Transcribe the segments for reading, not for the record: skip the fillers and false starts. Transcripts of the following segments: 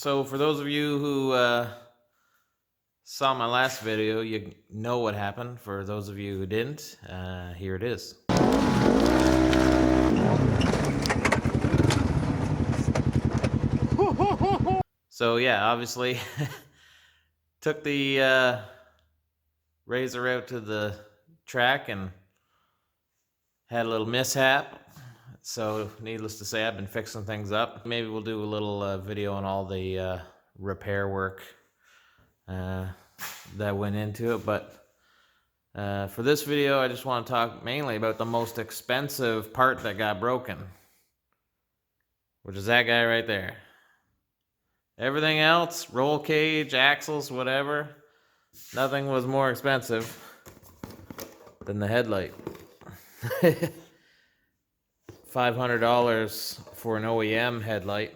So for those of you who saw my last video, you know what happened. For those of you who didn't, here it is. So yeah, obviously took the RZR out to the track and had a little mishap. So needless to say, I've been fixing things up. Maybe we'll do a little video on all the repair work that went into it. But for this video, I just want to talk mainly about the most expensive part that got broken, which is that guy right there. Everything else, roll cage, axles, whatever, nothing was more expensive than the headlight. $500 for an OEM headlight.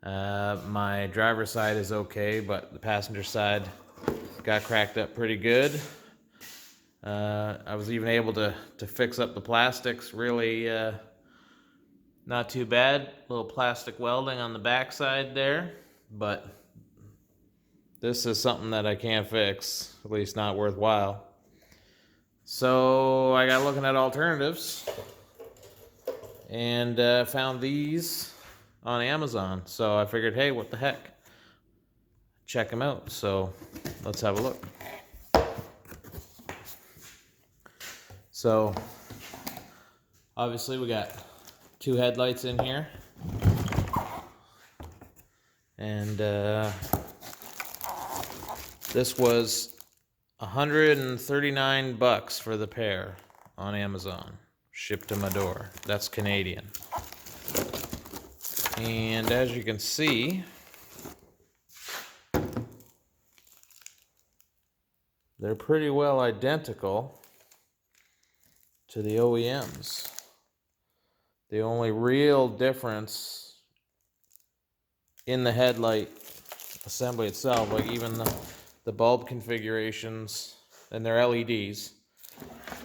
My driver's side is okay, but the passenger side got cracked up pretty good. I was even able to fix up the plastics really not too bad. Little plastic welding on the back side there, but this is something that I can't fix, at least not worthwhile. So I got looking at alternatives and found these on Amazon. So I figured, hey, what the heck? Check them out. So let's have a look. So obviously we got two headlights in here. And this was $139 for the pair on Amazon. Shipped to my door. That's Canadian. And as you can see, they're pretty well identical to the OEMs. The only real difference in the headlight assembly itself, like even the bulb configurations and their LEDs,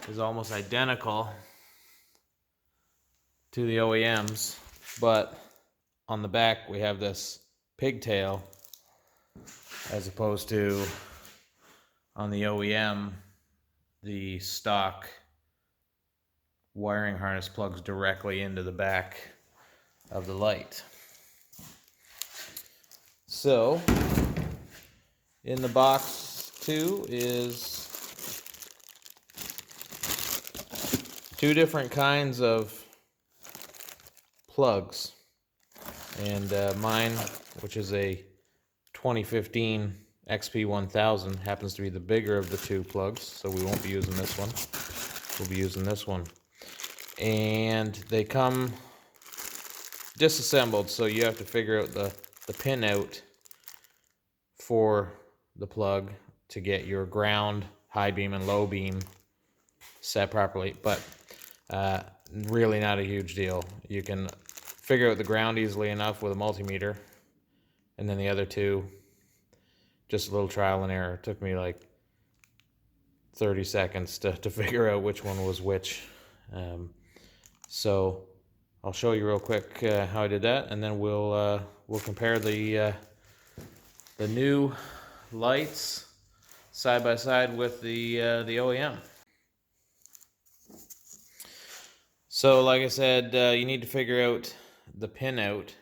is almost identical to the OEMs, but on the back we have this pigtail as opposed to on the OEM the stock wiring harness plugs directly into the back of the light. So in the box too is two different kinds of plugs, and mine, which is a 2015 XP1000, happens to be the bigger of the two plugs, so we won't be using this one. We'll be using this one. And they come disassembled, so you have to figure out the pin out for the plug to get your ground, high beam, and low beam set properly. But really not a huge deal. You can figure out the ground easily enough with a multimeter, and then the other two, just a little trial and error. It took me like 30 seconds to figure out which one was which. So I'll show you real quick how I did that, and then we'll compare the new lights side by side with the OEM. So like I said, you need to figure out the pin out.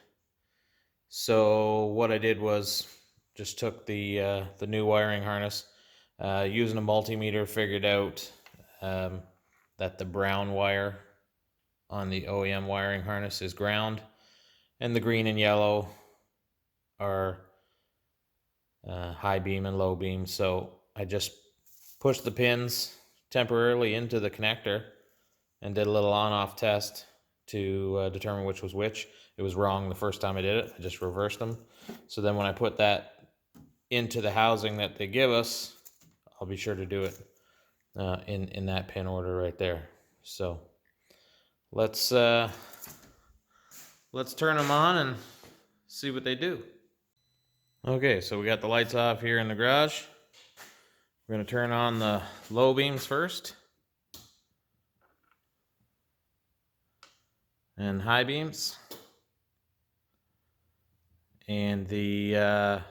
So what I did was just took the new wiring harness, using a multimeter, figured out that the brown wire on the OEM wiring harness is ground, and the green and yellow are high beam and low beam. So I just pushed the pins temporarily into the connector and did a little on-off test to determine which was which. It was wrong the first time I did it. I just reversed them. So then when I put that into the housing that they give us, I'll be sure to do it in that pin order right there. So let's turn them on and see what they do. Okay, so we got the lights off here in the garage. We're going to turn on the low beams first, and high beams, and the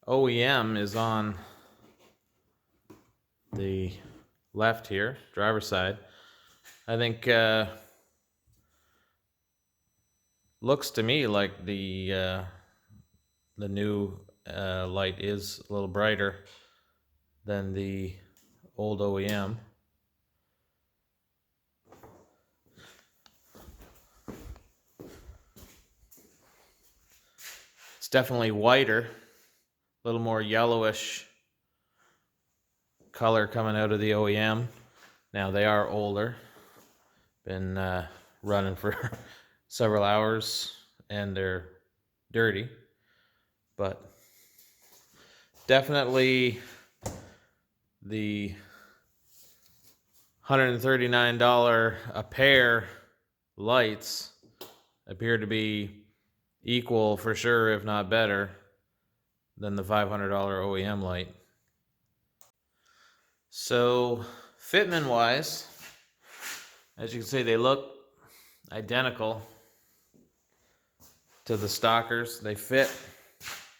OEM is on the left here, driver's side. I think looks to me like the new light is a little brighter than the old OEM. It's definitely whiter, a little more yellowish color coming out of the OEM. Now they are older, been running for several hours, and they're dirty, but definitely the $139 a pair lights appear to be equal for sure, if not better, than the $500 OEM light. So fitment wise, as you can see, they look identical to the stockers. They fit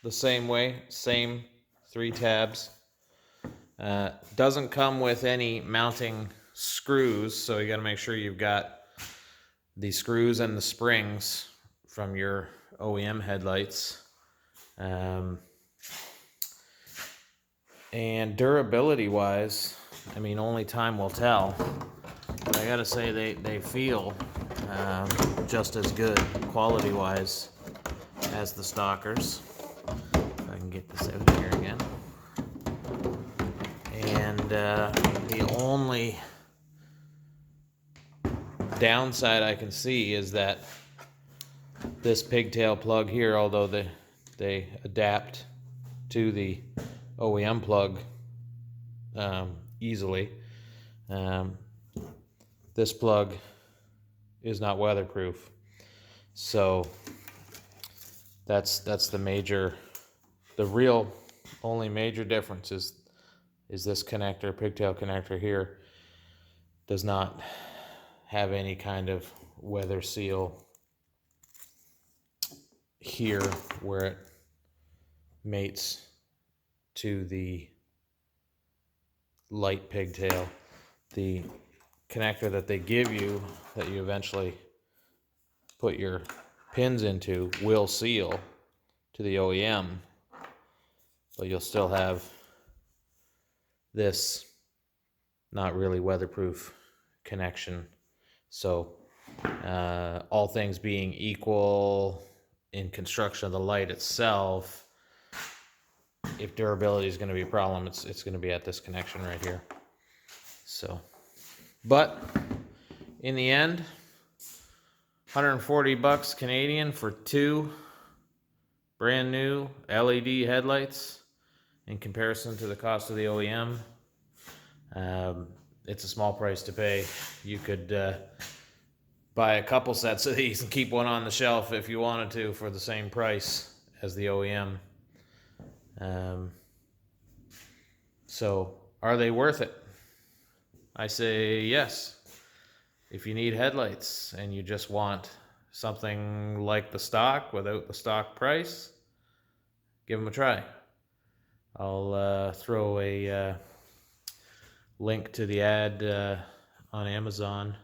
the same way, same 3 tabs. Doesn't come with any mounting screws, so you got to make sure you've got the screws and the springs from your OEM headlights. And durability wise, I mean, only time will tell, but I gotta say they feel just as good quality wise as the stockers. If I can get this out here again. And the only downside I can see is that this pigtail plug here, although they adapt to the OEM plug easily, this plug is not weatherproof. So that's the real only major difference is this connector, pigtail connector here, does not have any kind of weather seal here where it mates to the light pigtail. The connector that they give you, that you eventually put your pins into, will seal to the OEM, but you'll still have this not really weatherproof connection. So all things being equal in construction of the light itself, if durability is going to be a problem, it's going to be at this connection right here. So, but in the end, 140 bucks Canadian for 2 brand new LED headlights in comparison to the cost of the OEM. It's a small price to pay. You could buy a couple sets of these and keep one on the shelf if you wanted to for the same price as the OEM. So are they worth it? I say yes. If you need headlights and you just want something like the stock without the stock price, give them a try. I'll throw a link to the ad on Amazon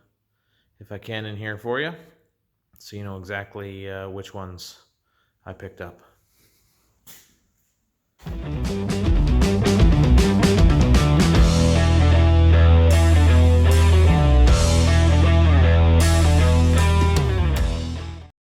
if I can in here for you, so you know exactly which ones I picked up.